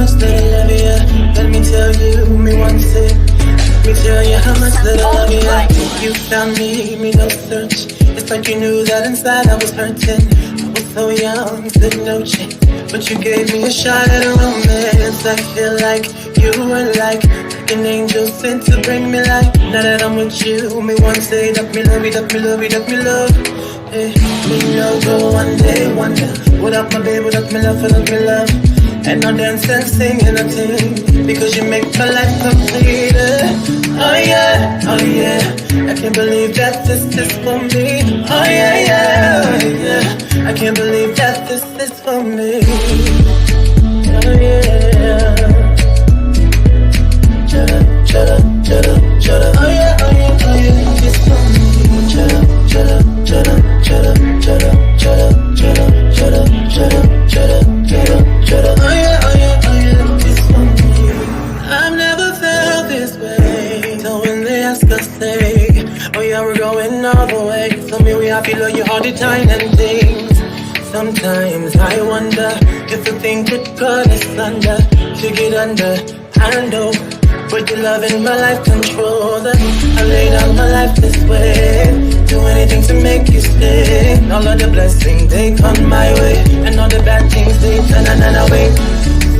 much that I love you. Let me tell you, me once it. Let me tell you how much that I love you. You found me no search. It's like you knew that inside I was hurting. I was so young, said no chance. But you gave me a shot at a romance. I feel like you were like an angel sent to bring me life. Now that I'm with you, me one say that me love you, that me love you, that me love. Hey, me know go one day, wonder what up my baby, that me love, that me love. And I dance and sing and I sing because you make my life complete. Oh yeah, oh yeah, I can't believe that this is for me. Oh yeah, yeah, oh yeah, I can't believe that this is for me. Oh yeah. Chada, chada, chada. Oh yeah, oh yeah, oh yeah, it's for me. Chada, chada, chada, chada, chada, chada, chada, chada, chada, chada, chada, chada. Oh yeah, oh yeah, oh yeah, it's for me. I've never felt this way. So when they ask us, say, oh yeah, we're going all the way. Tell me we happy, love you all the time and things. Sometimes I wonder if the thing could cut us under, to get under. I know, but your love in my life control that. I lay down my life this way, do anything to make you stay. All of the blessings they come my way, and all the bad things they turn away.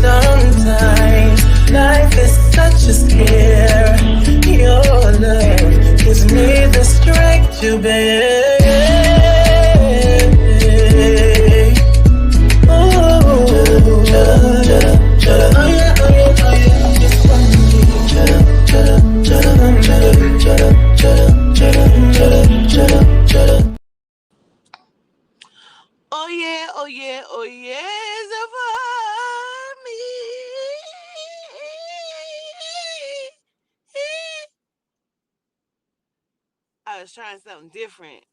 Sometimes life is such a scare. Your love gives me the strength to bear. Oh yeah, oh yeah, oh yeah, it's for me. I was trying something different.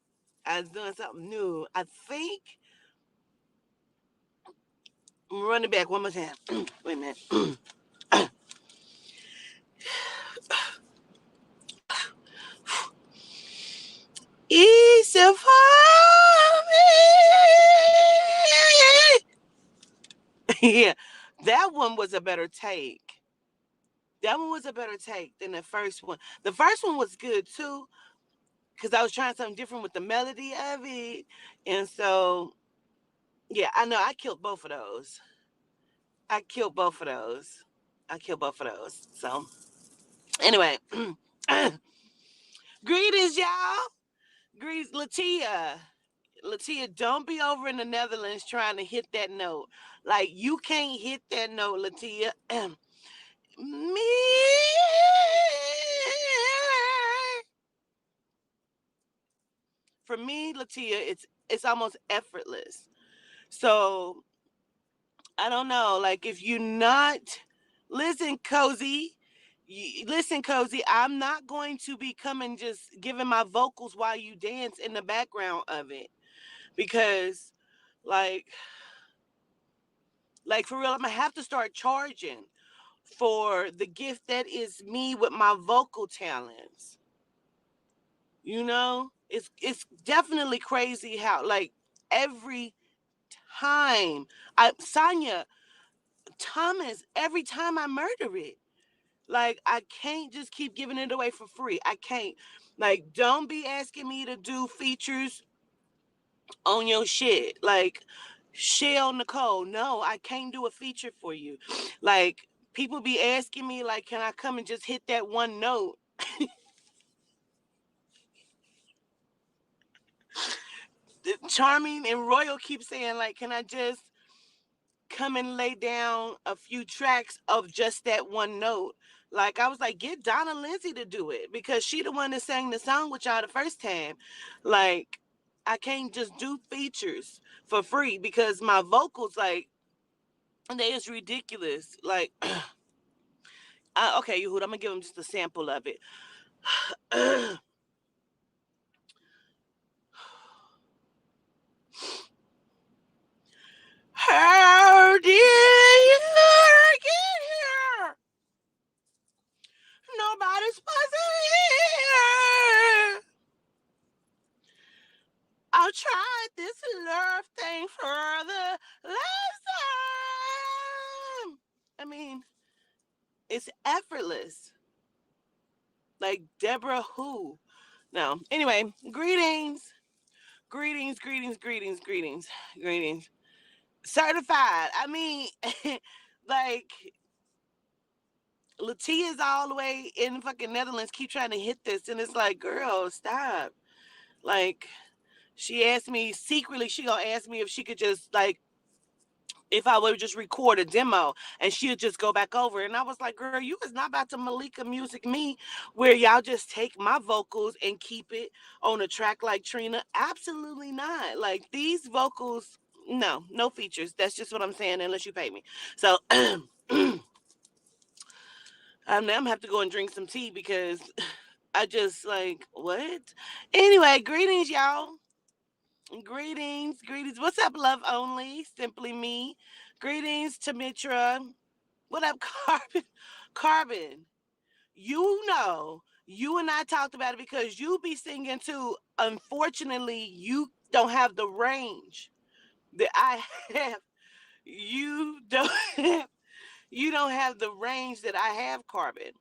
I was doing something new. I think I'm running back one more time. Wait a minute. It's for me. Yeah, that one was a better take. That one was a better take than the first one. The first one was good too, because I was trying something different with the melody of it. And so, yeah, I know I killed both of those. I killed both of those. I killed both of those. So, anyway, greetings, y'all. Greetings, Latia. Latia, don't be over in the Netherlands trying to hit that note. Like, you can't hit that note, Latia. Me. For me, Latia, it's almost effortless. So I don't know. Like if you're not listen, Cozy. Listen, Cozy, I'm not going to be coming just giving my vocals while you dance in the background of it. Because like for real, I'm gonna have to start charging for the gift that is me with my vocal talents. You know? It's definitely crazy how like every time I Sonya Thomas, every time I murder it. Like I can't just keep giving it away for free. I can't. Like don't be asking me to do features on your shit. Like Shell Nicole, no, I can't do a feature for you. Like people be asking me like can I come and just hit that one note? Charming and Royal keep saying like can I just come and lay down a few tracks of just that one note. Like I was like, get Donna Lindsay to do it because she the one that sang the song with y'all the first time. Like I can't just do features for free because my vocals like they is ridiculous. Like okay, Yehood, I'm gonna give them just a sample of it. How did you get here? Nobody's supposed to be here. I'll try this love thing for the last time. mean, it's effortless. Like Deborah who? No. Anyway, greetings. Greetings, greetings, greetings, greetings, greetings. Certified. I mean, like Latia's all the way in fucking Netherlands, keep trying to hit this, and it's like, girl, stop. Like, she asked me secretly, she gonna ask me if she could just like if I would just record a demo and she'll just go back over. And I was like, girl, you is not about to Malika Music me where y'all just take my vocals and keep it on a track like Trina. Absolutely not. Like these vocals, no features. That's just what I'm saying, unless you pay me. So I'm gonna have to go and drink some tea because I just like, what? Anyway, greetings, y'all. Greetings, greetings. What's up, love only? Simply me. Greetings to Mitra. What up, Carbon? Carbon, you know, you and I talked about it because you be singing too. Unfortunately, you don't have the range that I have. You don't have, you don't have the range that I have, Carbon.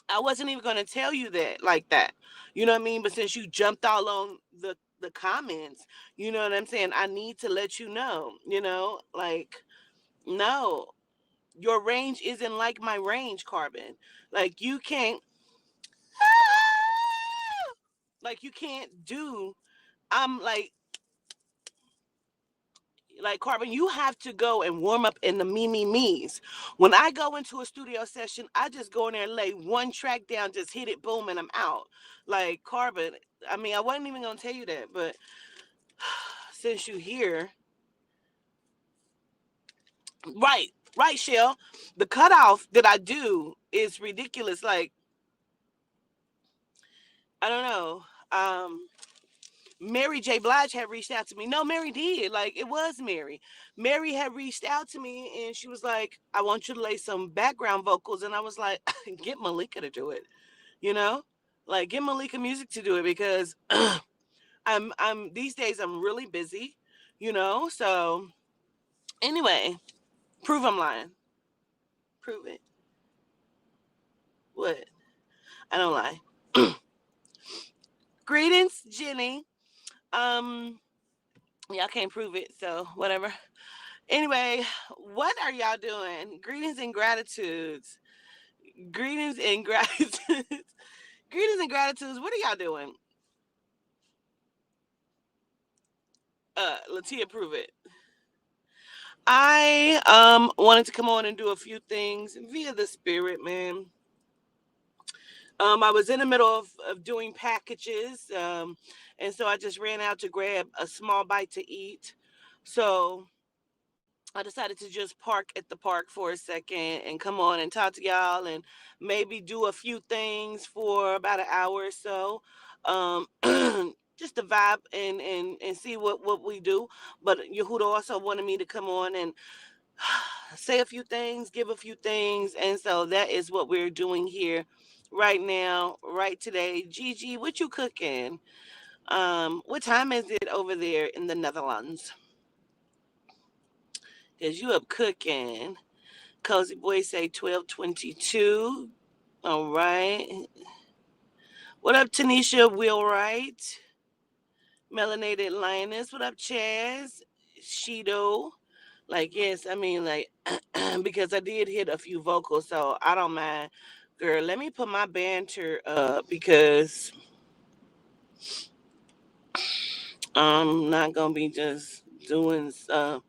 I wasn't even going to tell you that like that. You know what I mean? But since you jumped all on the comments, you know what I'm saying? I need to let you know, like no, your range isn't like my range, Carbon. Like you can't like you can't do I'm like Carbon, you have to go and warm up in the me's. When I go into a studio session, I just go in there and lay one track down, just hit it, boom, and I'm out. Like Carbon, I mean, I wasn't even gonna tell you that, but since you here, right, right, Shell, the cutoff that I do is ridiculous. Like I don't know. Mary J. Blige had reached out to me. No, Mary did. Like, it was Mary. Mary had reached out to me and she was like, I want you to lay some background vocals. And I was like, get Malika to do it, you know? Like, get Malika Music to do it because I'm these days I'm really busy, So anyway, prove I'm lying. Prove it. What? I don't lie. Greetings, Jenny. Y'all can't prove it, so whatever. Anyway, what are y'all doing? Greetings and gratitudes. Greetings and gratitudes. Greetings and gratitudes. What are y'all doing? Latia, prove it. I wanted to come on and do a few things via the spirit, man. I was in the middle of doing packages, and so I just ran out to grab a small bite to eat. So I decided to just park at the park for a second and come on and talk to y'all and maybe do a few things for about an hour or so. Um, just to vibe and see what we do. But Yehuda also wanted me to come on and say a few things, give a few things. And so that is what we're doing here right now, right today. Gigi, what you cooking? What time is it over there in the Netherlands? Because you up cooking. Cozy Boy say 12:22. All right. What up, Tanisha Wheelwright? Melanated Lioness. What up, Chaz? Shido. Like, yes, I mean, like, because I did hit a few vocals, so I don't mind. Girl, let me put my banter up because I'm not going to be just doing stuff,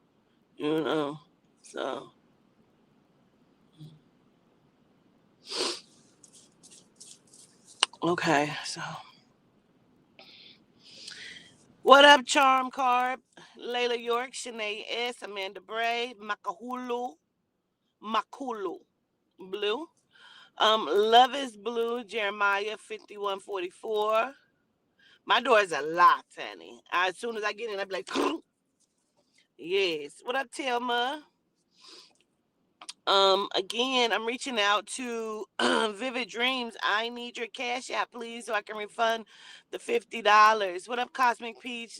So, okay, so. What up, Charm Carb? Layla York, Shanae S, Amanda Bray, Makulu, Blue. Love is Blue, Jeremiah 5144. My door is a lot, honey. As soon as I get in, I'll be like, yes. What up, Telma? Again, I'm reaching out to Vivid Dreams. I need your cash app, please, so I can refund the $50. What up, Cosmic Peach?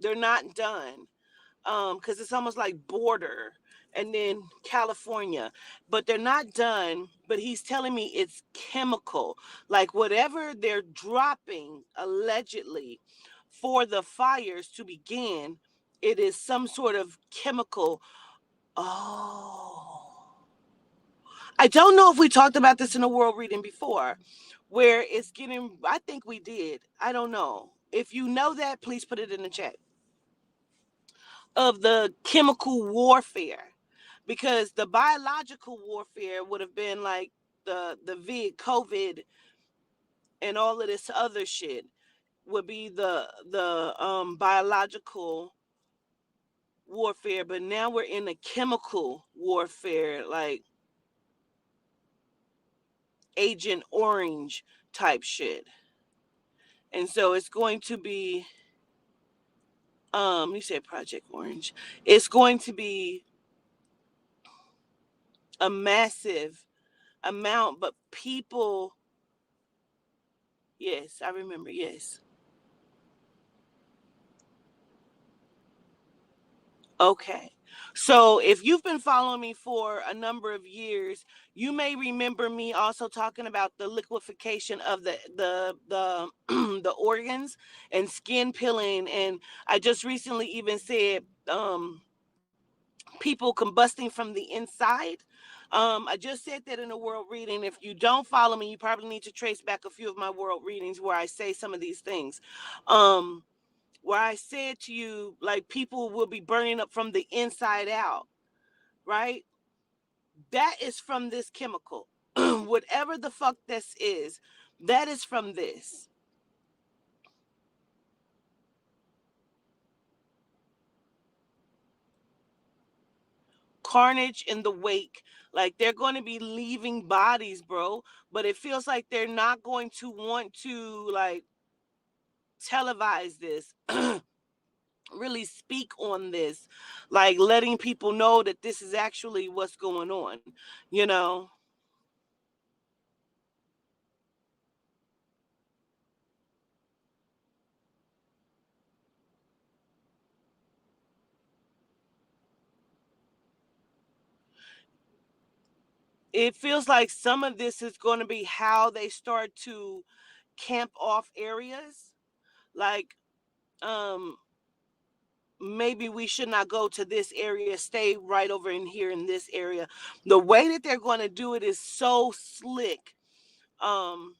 They're not done. Because it's almost like border and then California, but they're not done. But he's telling me it's chemical, like whatever they're dropping allegedly for the fires to begin, it is some sort of chemical. Oh, I don't know if we talked about this in a world reading before, where it's getting, I think we did. I don't know. If you know that, please put it in the chat of the chemical warfare, because the biological warfare would have been like the vid COVID and all of this other shit would be the biological warfare, but now we're in a chemical warfare, like Agent Orange type shit. And so it's going to be you said Project Orange, it's going to be a massive amount, but people, yes, I remember, yes. Okay. So if you've been following me for a number of years, you may remember me also talking about the liquefaction of the the organs and skin peeling. And I just recently even said people combusting from the inside. I just said that in a world reading. If you don't follow me, you probably need to trace back a few of my world readings where I say some of these things. Where I said to you, like, people will be burning up from the inside out, right? That is from this chemical. Whatever the fuck this is, that is from this. Carnage in the wake. Like, they're going to be leaving bodies, bro. But it feels like they're not going to want to, like, televise this. Really speak on this, like letting people know that this is actually what's going on, you know. It feels like some of this is going to be how they start to camp off areas, like um maybe we should not go to this area, stay right over in here in this area. The way that they're going to do it is so slick. um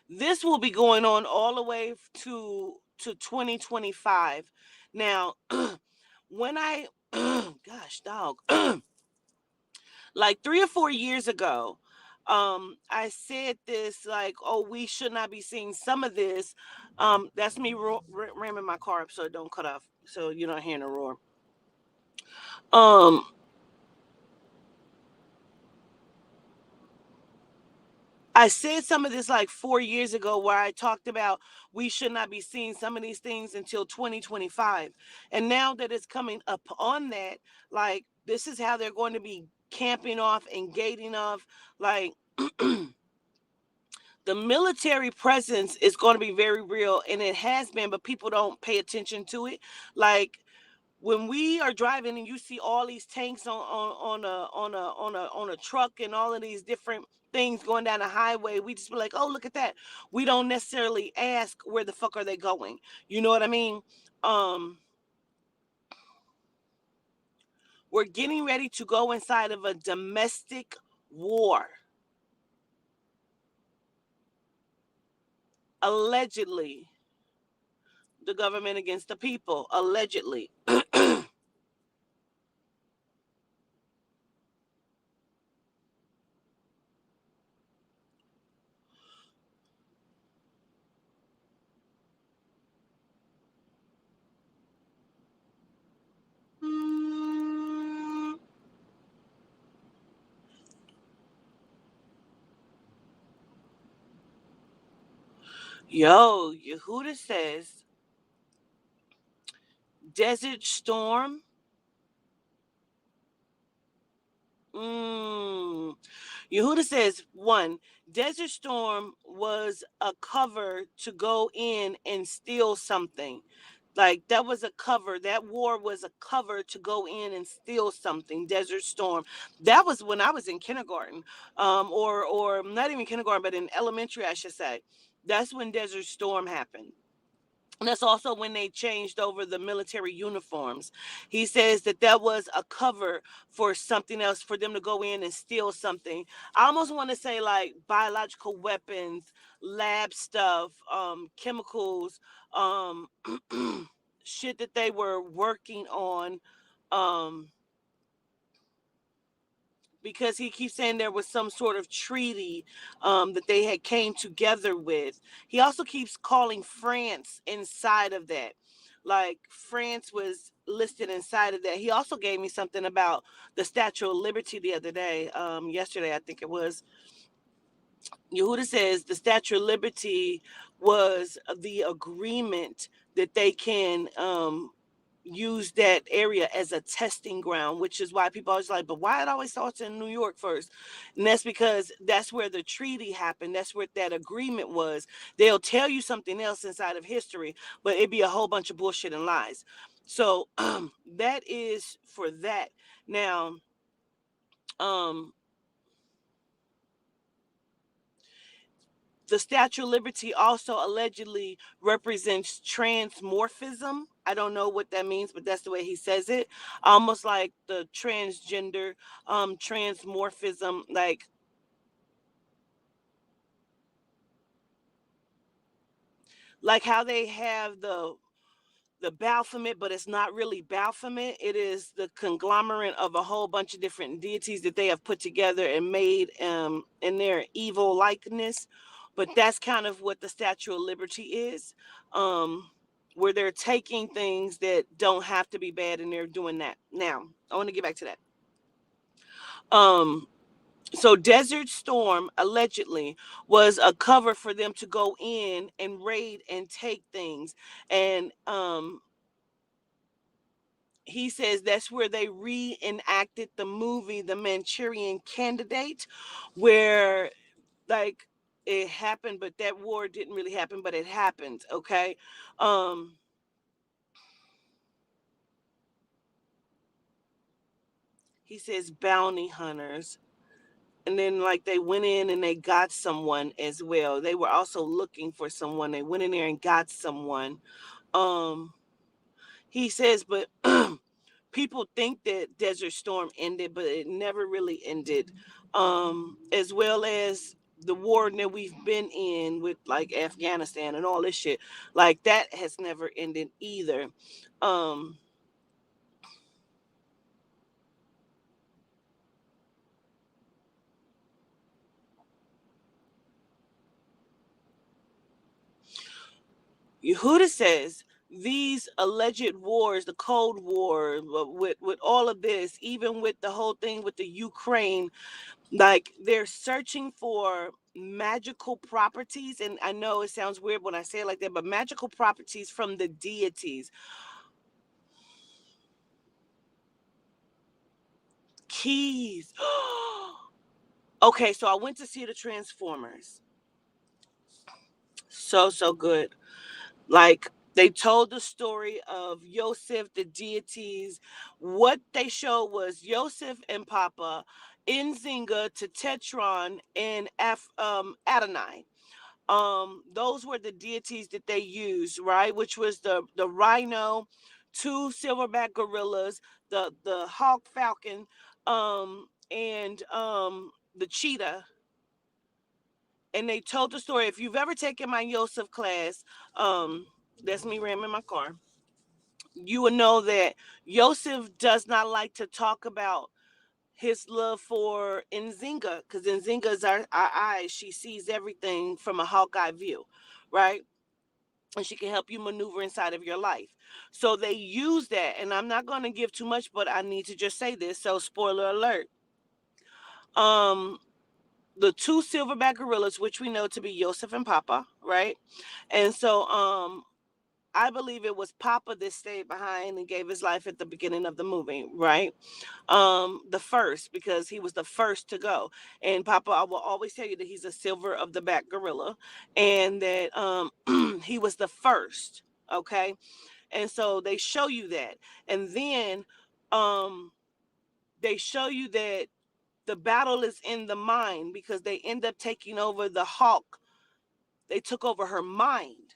this will be going on all the way to 2025 now. When I gosh dog, like 3 or 4 years ago, I said this, like, oh, we should not be seeing some of this. That's me ramming my car up so it don't cut off, so you're not hearing a roar. um I said some of this like 4 years ago, where I talked about we should not be seeing some of these things until 2025. And now that it's coming up on that, like, this is how they're going to be camping off and gating off. Like, the military presence is going to be very real, and it has been, but people don't pay attention to it. Like, when we are driving and you see all these tanks on a truck and all of these different things going down the highway, we just be like, oh, look at that. We don't necessarily ask where the fuck are they going. You know what I mean? um we're getting ready to go inside of a domestic war, allegedly. The government against the people, allegedly. Yo, Yehuda says Desert Storm Mm. Yehuda says, one, Desert Storm was a cover to go in and steal something. Like that was a cover. That war was a cover to go in and steal something. Desert Storm. That was when I was in kindergarten, or not even kindergarten, but in elementary, I should say. That's when Desert Storm happened. And that's also when they changed over the military uniforms. He says that that was a cover for something else, for them to go in and steal something. I almost want to say like biological weapons, lab stuff, chemicals, um, shit that they were working on. Um, because he keeps saying there was some sort of treaty that they had came together with. He also keeps calling France inside of that. Like France was listed inside of that. He also gave me something about the Statue of Liberty the other day, yesterday, I think it was. Yehuda says the Statue of Liberty was the agreement that they can use that area as a testing ground, which is why people always like, but why it always starts in New York first? And that's because that's where the treaty happened. That's where that agreement was. They'll tell you something else inside of history, but it'd be a whole bunch of bullshit and lies. So that is for that. Now, um, the Statue of Liberty also allegedly represents transmorphism. I don't know what that means, but that's the way he says it. Almost like the transgender, transmorphism, like how they have the Baphomet, but it's not really Baphomet. It is the conglomerate of a whole bunch of different deities that they have put together and made in their evil likeness. But that's kind of what the Statue of Liberty is, where they're taking things that don't have to be bad and they're doing that. Now, I want to get back to that. So Desert Storm allegedly was a cover for them to go in and raid and take things. And he says that's where they reenacted the movie The Manchurian Candidate, where like it happened, but that war didn't really happen, but it happened. Okay. um he says bounty hunters, and then like they went in and they got someone as well. They were also looking for someone. They went in there and got someone. um he says, but people think that Desert Storm ended, but it never really ended. As well as the war that we've been in with like Afghanistan and all this shit, like that has never ended either. Um, Yehuda says these alleged wars, the Cold War, with all of this, even with the whole thing with the Ukraine, like they're searching for magical properties. And I know it sounds weird when I say it like that, but magical properties from the deities. Keys. Okay, so I went to see the Transformers. So good. Like they told the story of Yosef, the deities. What they showed was Yosef and Papa, Nzinga to Tetron and Adonai. Those were the deities that they used, right? Which was the rhino, two silverback gorillas, the hawk falcon, and the cheetah. And they told the story. If you've ever taken my Yosef class, that's me ramming my car, you will know that Yosef does not like to talk about his love for Nzinga, because Nzinga is our eyes. She sees everything from a Hawkeye view, right? And she can help you maneuver inside of your life. So they use that, and I'm not going to give too much, but I need to just say this. So spoiler alert. Um, the two silverback gorillas, which we know to be Yosef and Papa, right? And so I believe it was Papa that stayed behind and gave his life at the beginning of the movie, right? The first, because he was the first to go. And Papa, I will always tell you that he's a silver of the back gorilla, and that he was the first. Okay, and so they show you that, and then um, they show you that the battle is in the mind because they end up taking over the Hawk. They took over her mind.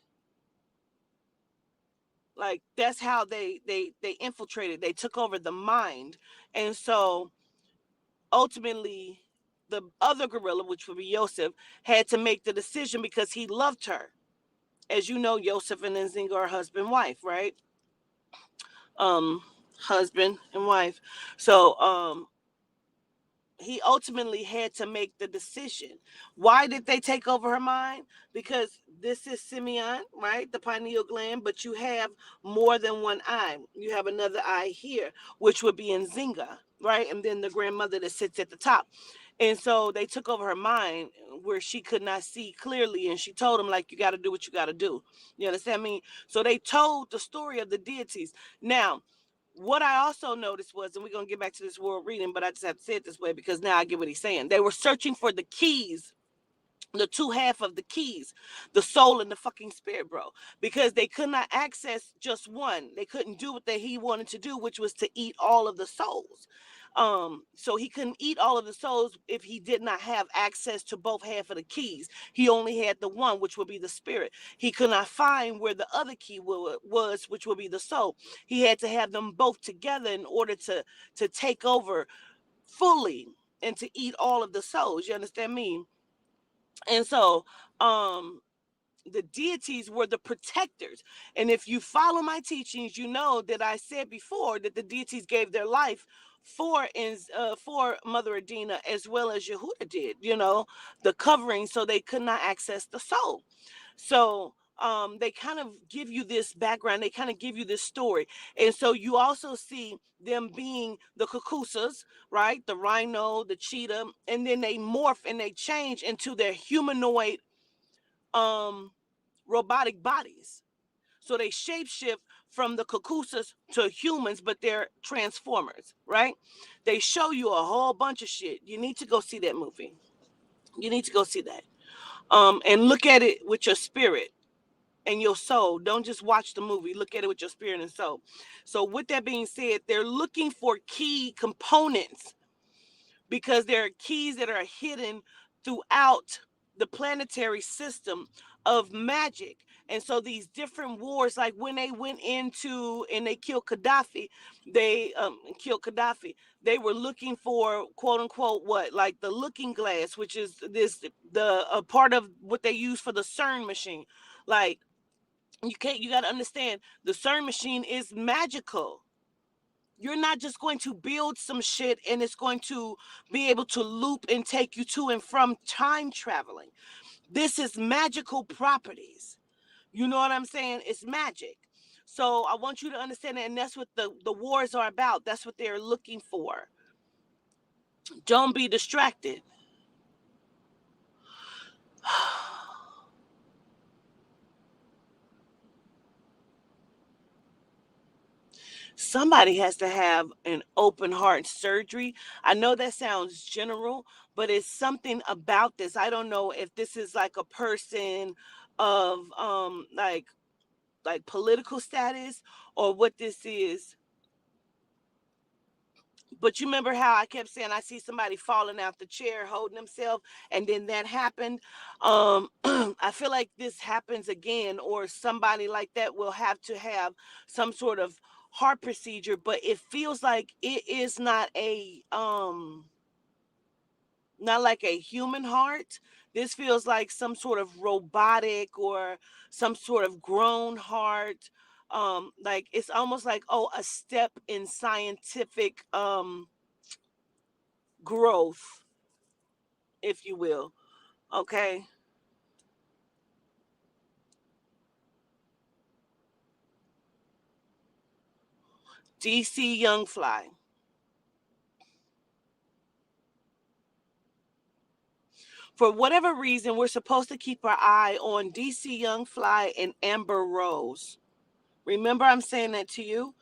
Like that's how they infiltrated. They took over the mind, and so ultimately the other gorilla, which would be Yosef, had to make the decision because he loved her. As you know, Yosef and Nzinga are husband wife, right? Um, husband and wife. So he ultimately had to make the decision. Why did they take over her mind? Because this is Simeon, right? The pineal gland, but you have more than one eye. You have another eye here, which would be Nzinga, right? And then the grandmother that sits at the top. And so they took over her mind where she could not see clearly. And she told him, like, you got to do what you got to do. You understand me? So they told the story of the deities. Now, what I also noticed was, and we're going to get back to this world reading, but I just have to say it this way because now I get what he's saying. They were searching for the keys, the two half of the keys, the soul and the fucking spirit, bro, because they could not access just one. They couldn't do what he wanted to do, which was to eat all of the souls. So he couldn't eat all of the souls if he did not have access to both half of the keys. He only had the one, which would be the spirit. He could not find where the other key was, which would be the soul. He had to have them both together in order to take over fully and to eat all of the souls. You understand me? And so the deities were the protectors. And if you follow my teachings, you know that I said before that the deities gave their life for Mother Adina as well as Yehuda did, the covering so they could not access the soul. So they kind of give you this background, they kind of give you this story. And so you also see them being the Kakusas, right? The rhino, the cheetah, and then they morph and they change into their humanoid um robotic bodies. So they shapeshift from the Kakusas to humans, but they're transformers, right? They show you a whole bunch of shit. You need to go see that movie. You need to go see that. And look at it with your spirit and your soul. Don't just watch the movie. Look at it with your spirit and soul. So with that being said, they're looking for key components because there are keys that are hidden throughout the planetary system of magic. And so these different wars, like when they went into and they killed Gaddafi, they were looking for quote unquote what, like the looking glass, which is the a part of what they use for the CERN machine. Like you got to understand, the CERN machine is magical. You're not just going to build some shit and it's going to be able to loop and take you to and from time traveling. This is magical properties. You know what I'm saying? It's magic. So I want you to understand that, and that's what the wars are about. That's what they're looking for. Don't be distracted. Somebody has to have an open heart surgery. I know that sounds general, but it's something about this. I don't know if this is like a person of like political status or what this is. But you remember how I kept saying I see somebody falling out the chair holding themselves, and then that happened. I feel like this happens again, or somebody like that will have to have some sort of heart procedure, but it feels like it is not like a human heart. This feels like some sort of robotic or some sort of grown heart. Like it's almost like, oh, a step in scientific growth, if you will. Okay. DC Young Fly. For whatever reason, we're supposed to keep our eye on DC Young Fly and Amber Rose. Remember, I'm saying that to you.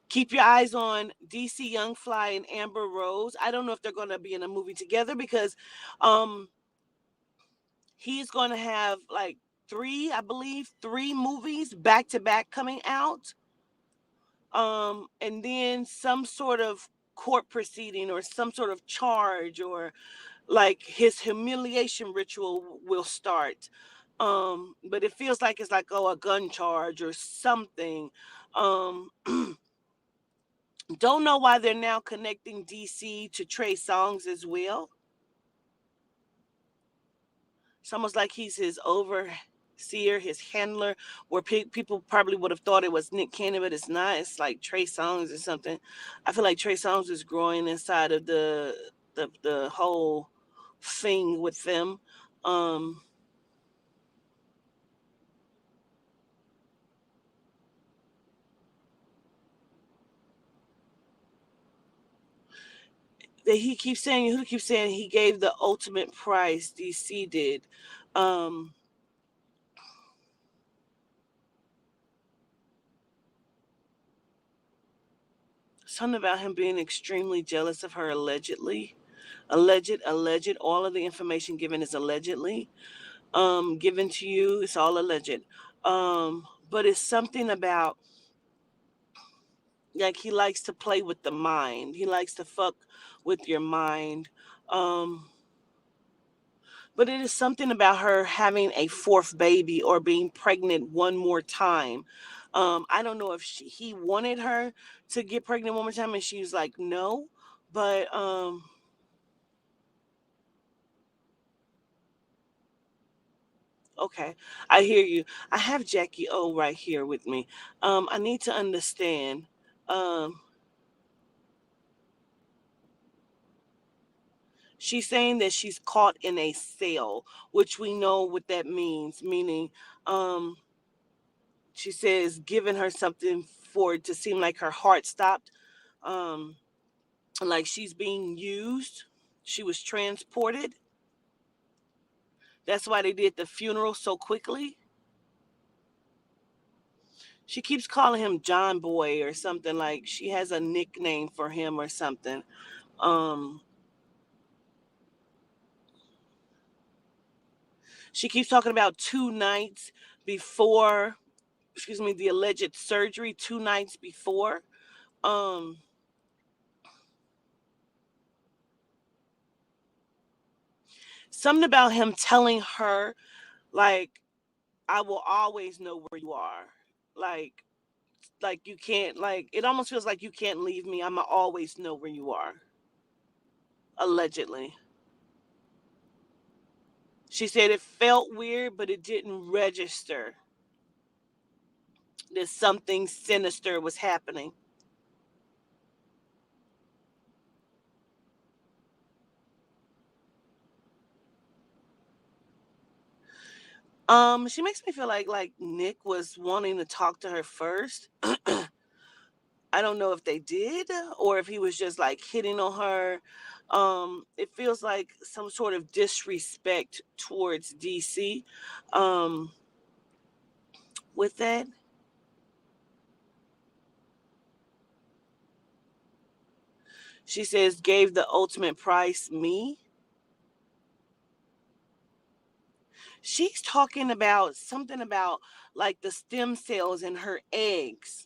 Keep your eyes on DC Young Fly and Amber Rose. I don't know if they're going to be in a movie together because um, he's going to have like three, I believe, three movies back to back coming out. And then some sort of court proceeding or some sort of charge or like his humiliation ritual will start. But it feels like it's like, oh, a gun charge or something. Um, don't know why they're now connecting DC to Trey Songz as well. It's almost like he's his overseer, his handler, where people probably would have thought it was Nick Cannon, but it's not. It's like Trey Songz or something. I feel like Trey Songz is growing inside of the whole thing with them. Um, that he keeps saying, who keeps saying he gave the ultimate price, DC did. Um, Something about him being extremely jealous of her, allegedly. Alleged. All of the information given is allegedly. Given to you, it's all alleged. But it's something about, like, he likes to play with the mind. He likes to fuck with your mind. Um, but it is something about her having a fourth baby or being pregnant one more time. I don't know if he wanted her to get pregnant one more time and she was like, no. But okay, I hear you. I have Jackie O right here with me. I need to understand. Um, she's saying that she's caught in a cell, which we know what that means, meaning um, she says giving her something for it to seem like her heart stopped, um, like she's being used. She was transported. That's why they did the funeral so quickly. She keeps calling him John Boy or something, like she has a nickname for him or something. Um, she keeps talking about 2 nights before, excuse me, the alleged surgery, 2 nights before. Um, Something about him telling her, like, I will always know where you are. Like, like you can't, like, it almost feels like you can't leave me. I'ma always know where you are. Allegedly. She said it felt weird, but it didn't register that something sinister was happening. She makes me feel like Nick was wanting to talk to her first. I don't know if they did or if he was just like hitting on her. It feels like some sort of disrespect towards DC. Um, with that, she says gave the ultimate price me. She's talking about something about like the stem cells in her eggs.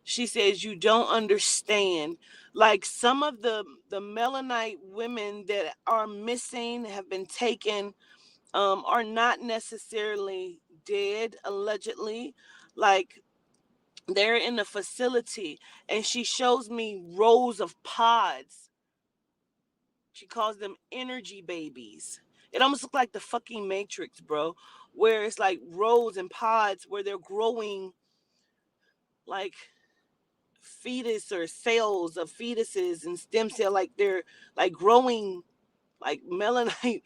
She says you don't understand, like some of the melanite women that are missing have been taken, are not necessarily dead, allegedly. Like they're in a facility, and she shows me rows of pods. She calls them energy babies. It almost looks like the fucking Matrix, bro, where it's like rows and pods where they're growing like fetus or cells of fetuses and stem cell, like they're like growing like melanite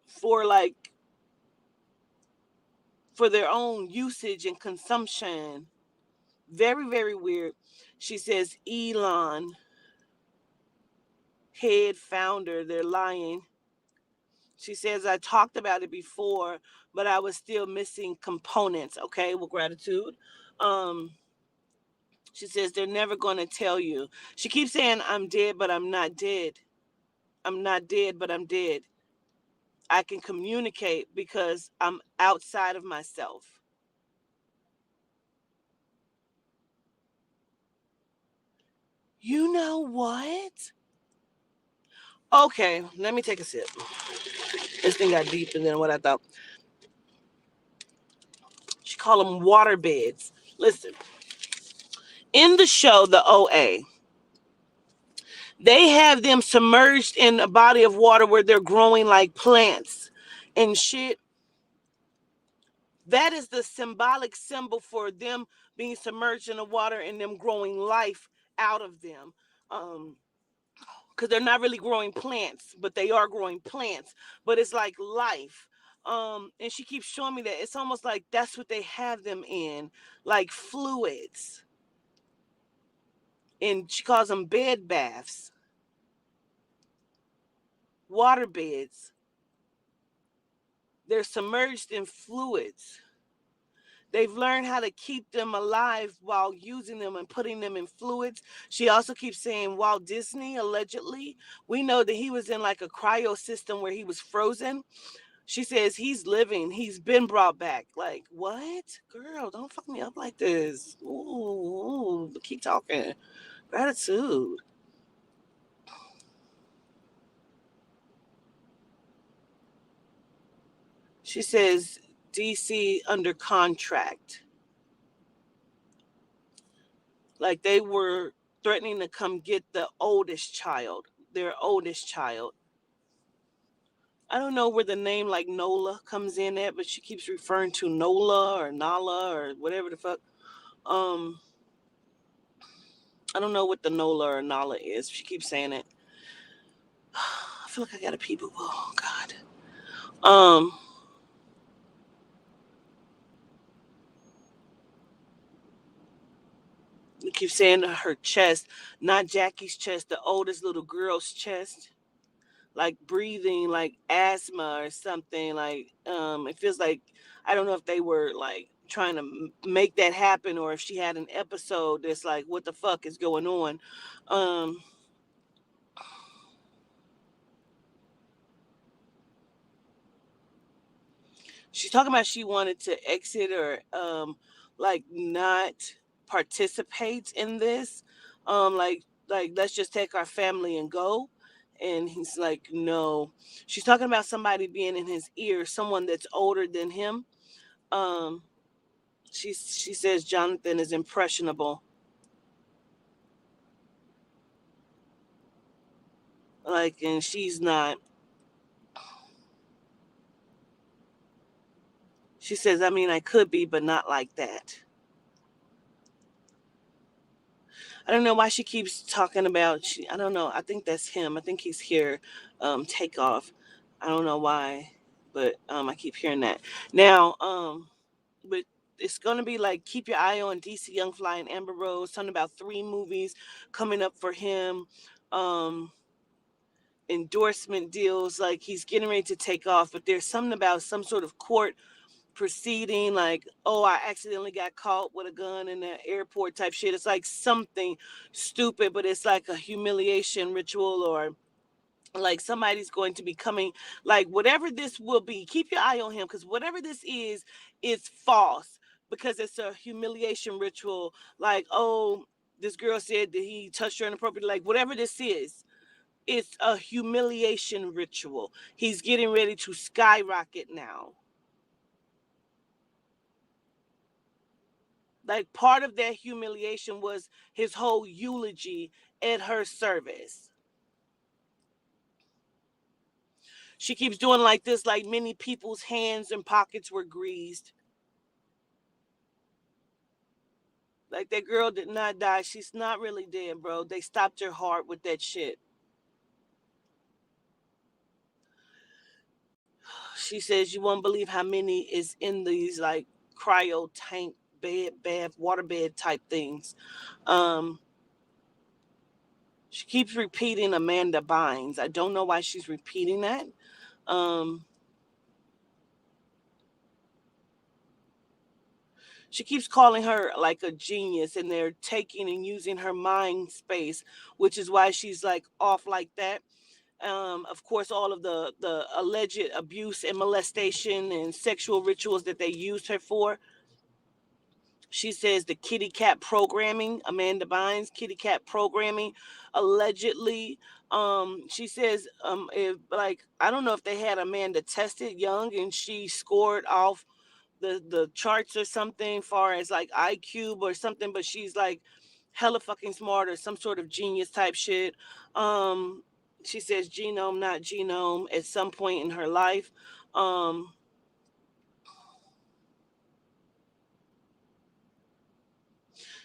for like for their own usage and consumption. Very, very weird. She says Elon, head founder. They're lying. She says, I talked about it before, but I was still missing components. Okay, well, gratitude. Um, she says, they're never going to tell you. She keeps saying, I'm dead, but I'm not dead. I'm not dead, but I'm dead. I can communicate because I'm outside of myself. You know what? Okay, let me take a sip. This thing got deeper than what I thought. She called them water beds. Listen, in the show, the OA, they have them submerged in a body of water where they're growing like plants and shit. That is the symbolic symbol for them being submerged in the water and them growing life out of them. Because they're not really growing plants, but they are growing plants. But it's like life. And she keeps showing me that it's almost like that's what they have them in, like fluids. And she calls them bed baths, water beds. They're submerged in fluids. They've learned how to keep them alive while using them and putting them in fluids. She also keeps saying Walt Disney, allegedly, we know that he was in like a cryo system where he was frozen. She says he's living. He's been brought back. Like, what? Girl, don't fuck me up like this. Ooh, keep talking. Gratitude. She says DC under contract. Like they were threatening to come get the oldest child, their oldest child. I don't know where the name like Nola comes in at, but she keeps referring to Nola or Nala or whatever the fuck. Um, I don't know what the Nola or Nala is. She keeps saying it. I feel like I got a pee boo. Oh God. Um, you keep saying her chest, not Jackie's chest, the oldest little girl's chest. Like breathing like asthma or something. Like it feels like I don't know if they were like trying to make that happen or if she had an episode that's like what the fuck is going on. um she's talking about she wanted to exit or like not participate in this, like let's just take our family and go. And he's like, no. She's talking about somebody being in his ear, someone that's older than him. um she says Jonathan is impressionable. Like, and she's not. She says, I mean, I could be, but not like that. I don't know why she keeps talking about I don't know. I think that's him. I think he's here. Takeoff. I don't know why, but I keep hearing that. Now, but it's gonna be like keep your eye on DC Young Fly and Amber Rose. Something about 3 movies coming up for him. Um, Endorsement deals, like he's getting ready to take off, but there's something about some sort of court proceeding, like, oh, I accidentally got caught with a gun in the airport type shit. It's like something stupid, but it's like a humiliation ritual, or like somebody's going to be coming, like whatever this will be, keep your eye on him, because whatever this is false, because it's a humiliation ritual. Like, oh, this girl said that he touched her inappropriately, like whatever this is, it's a humiliation ritual. He's getting ready to skyrocket now. Like part of that humiliation was his whole eulogy at her service. She keeps doing like this, like many people's hands and pockets were greased. Like that girl did not die. She's not really dead, bro. They stopped her heart with that shit. She says you won't believe how many is in these like cryo tank bed, bath, water bed type things. Um, She keeps repeating Amanda Bynes. I don't know why she's repeating that. She keeps calling her like a genius, and they're taking and using her mind space, which is why she's like off like that. Of course, all of the alleged abuse and molestation and sexual rituals that they used her for. She says the kitty cat programming, Amanda Bynes, kitty cat programming, allegedly. She says, if like I don't know if they had Amanda tested young and she scored off the charts or something, far as like IQ or something, but she's like hella fucking smart or some sort of genius type shit. Um, she says genome, not genome, at some point in her life. Um,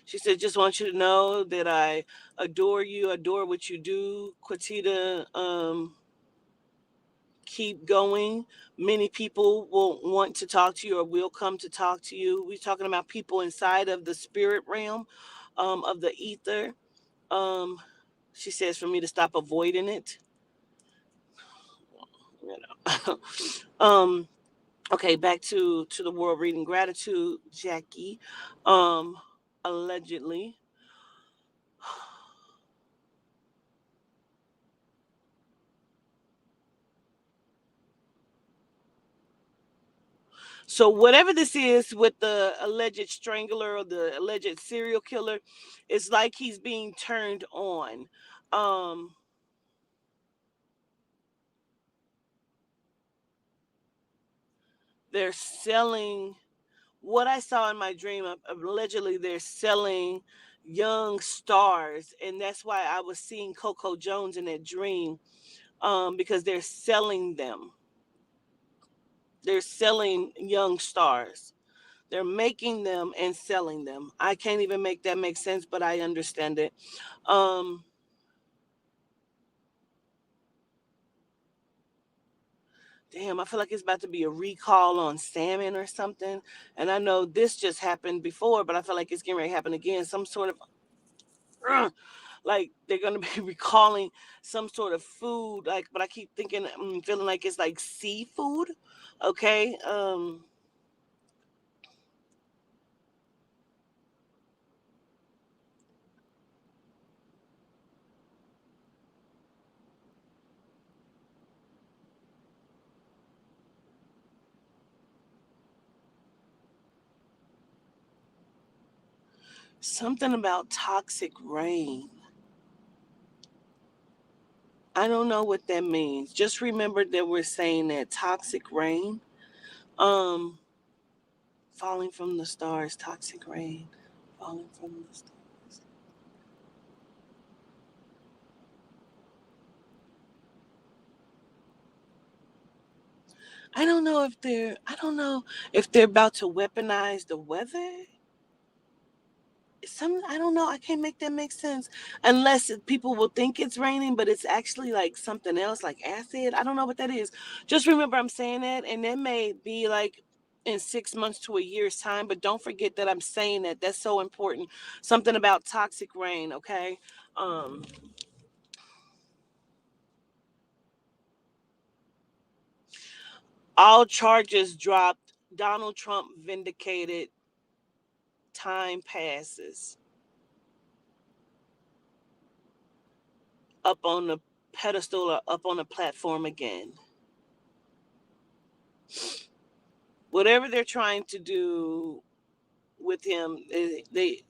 She said, just want you to know that I adore you, adore what you do. Quatita, keep going. Many people will want to talk to you or will come to talk to you. We're talking about people inside of the spirit realm, of the ether. Um, she says for me to stop avoiding it. You know. Okay, back to the world reading gratitude, Jackie. Um, allegedly. So whatever this is with the alleged strangler or the alleged serial killer, it's like he's being turned on. Um, they're selling what I saw in my dream. Allegedly, they're selling young stars, and that's why I was seeing Coco Jones in that dream, because they're selling them. They're selling young stars. They're making them and selling them. I can't even make that make sense, but I understand it. Um, Damn, I feel like it's about to be a recall on salmon or something. And I know this just happened before, but I feel like it's getting ready to happen again. Some sort of like they're gonna be recalling some sort of food. Like, but I keep thinking, feeling like it's like seafood. Okay. Something about toxic rain. I don't know what that means. Just remember that we're saying that toxic rain. Um, falling from the stars, toxic rain, falling from the stars. I don't know if they're about to weaponize the weather. I don't know. I can't make that make sense unless people will think it's raining, but it's actually like something else, like acid. I don't know what that is. Just remember I'm saying that, and that may be like in 6 months to a year's time, but don't forget that I'm saying that. That's so important. Something about toxic rain, okay? Um, all charges dropped. Donald Trump vindicated. Time passes. Up on the pedestal or up on the platform again. Whatever they're trying to do with him, they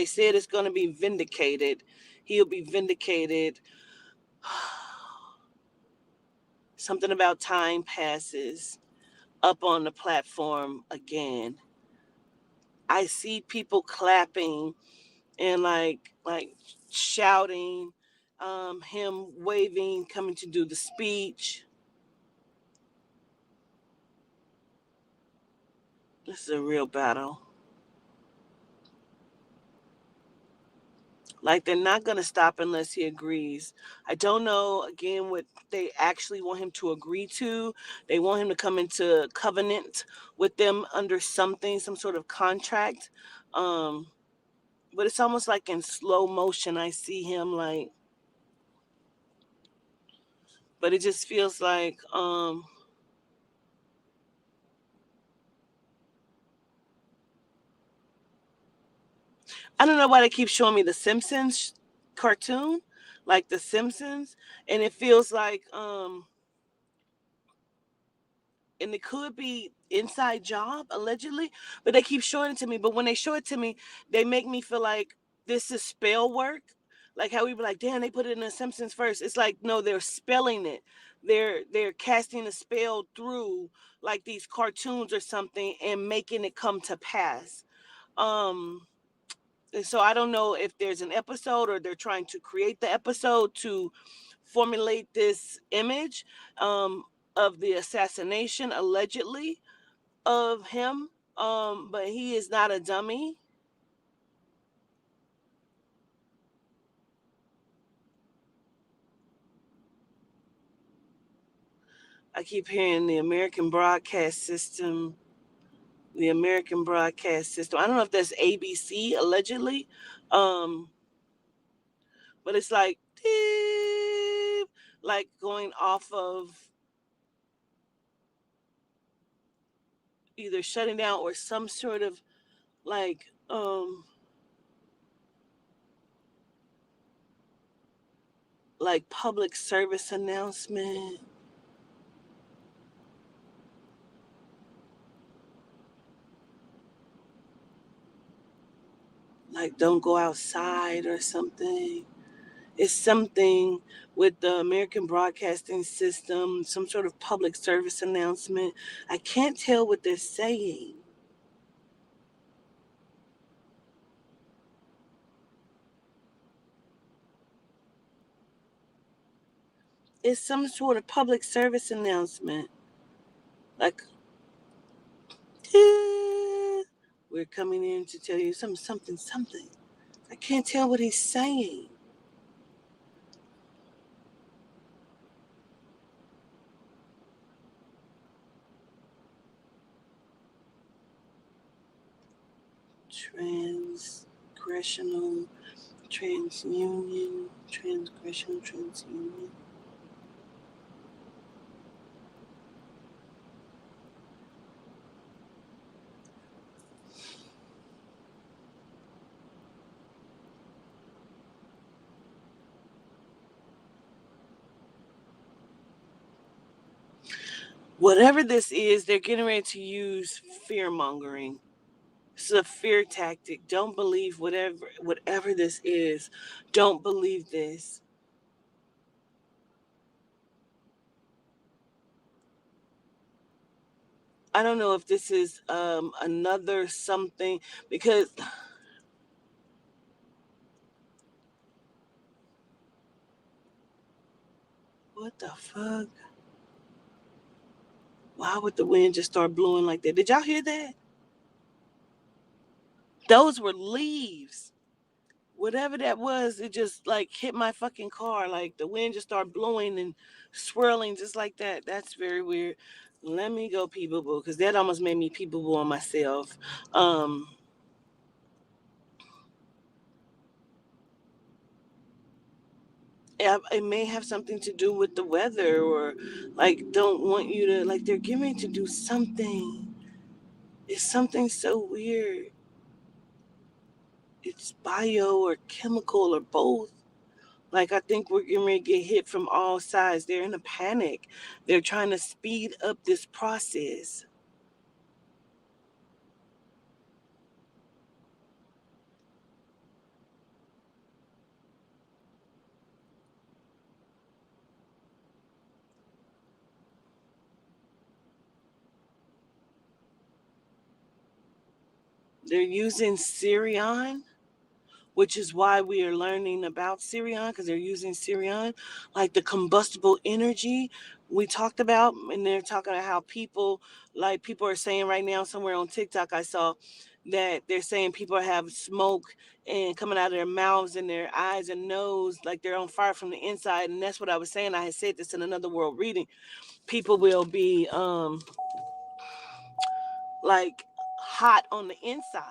said it's going to be vindicated. He'll be vindicated. Something about time passes. Up on the platform again. I see people clapping and like shouting, him waving, coming to do the speech. This is a real battle. Like they're not going to stop unless he agrees. I don't know again what they actually want him to agree to. They want him to come into covenant with them under something, some sort of contract. Um, but it's almost like in slow motion. I see him like, but it just feels like I don't know why they keep showing me the Simpsons cartoon, like the Simpsons, and it feels like and it could be Inside Job allegedly, but they keep showing it to me. But when they show it to me, they make me feel like this is spell work, like how we be like, damn, they put it in the Simpsons first. It's like no, they're spelling it. They're casting a spell through like these cartoons or something and making it come to pass. Um, and so I don't know if there's an episode or they're trying to create the episode to formulate this image um, of the assassination allegedly of him. But he is not a dummy. I keep hearing the American broadcast system. The American broadcast system. I don't know if that's ABC allegedly, um, but it's like beep, like going off of either shutting down or some sort of like like public service announcement. Like don't go outside or something. It's something with the American broadcasting system, some sort of public service announcement. I can't tell what they're saying. It's some sort of public service announcement. Like, we're coming in to tell you something. I can't tell what he's saying. Transgressional, transunion, transgressional, transunion. Whatever this is, they're getting ready to use fear mongering. This is a fear tactic. Don't believe whatever this is. Don't believe this. I don't know if this is another something because what the fuck? Why would the wind just start blowing like that? Did y'all hear that? Those were leaves. Whatever that was, it just like hit my fucking car. Like the wind just started blowing and swirling just like that. That's very weird. Let me go peekaboo because that almost made me peekaboo on myself. Um, it may have something to do with the weather or like don't want you to like they're getting to do something. It's something so weird. It's bio or chemical or both. Like I think we're getting ready to get hit from all sides. They're in a panic. They're trying to speed up this process. They're using Sirion, which is why we are learning about Sirion because they're using Sirion, like the combustible energy we talked about. And they're talking about how people are saying right now somewhere on TikTok, I saw that they're saying people have smoke and coming out of their mouths and their eyes and nose, like they're on fire from the inside. And that's what I was saying. I had said this in another world reading. People will be like hot on the inside.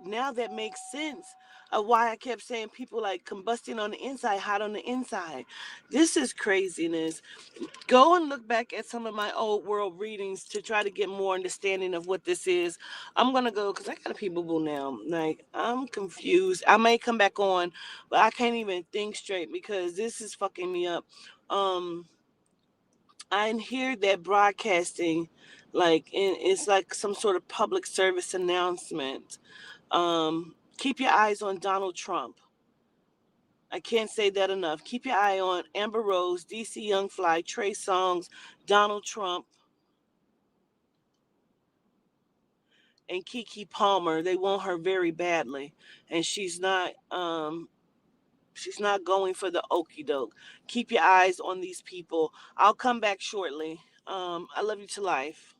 Now that makes sense. why I kept saying people like combusting on the inside, hot on the inside. This is craziness. Go and look back at some of my old world readings to try to get more understanding of what this is. I'm gonna go because I gotta pee boo boo now. Like, I'm confused. I may come back on, but I can't even think straight because this is fucking me up. Um, I hear that broadcasting, it's like some sort of public service announcement. Keep your eyes on Donald Trump. I can't say that enough. Keep your eye on Amber Rose, DC Young Fly, Trey Songz, Donald Trump, and Keke Palmer. They want her very badly, and she's not going for the okey doke. Keep your eyes on these people. I'll come back shortly. I love you to life.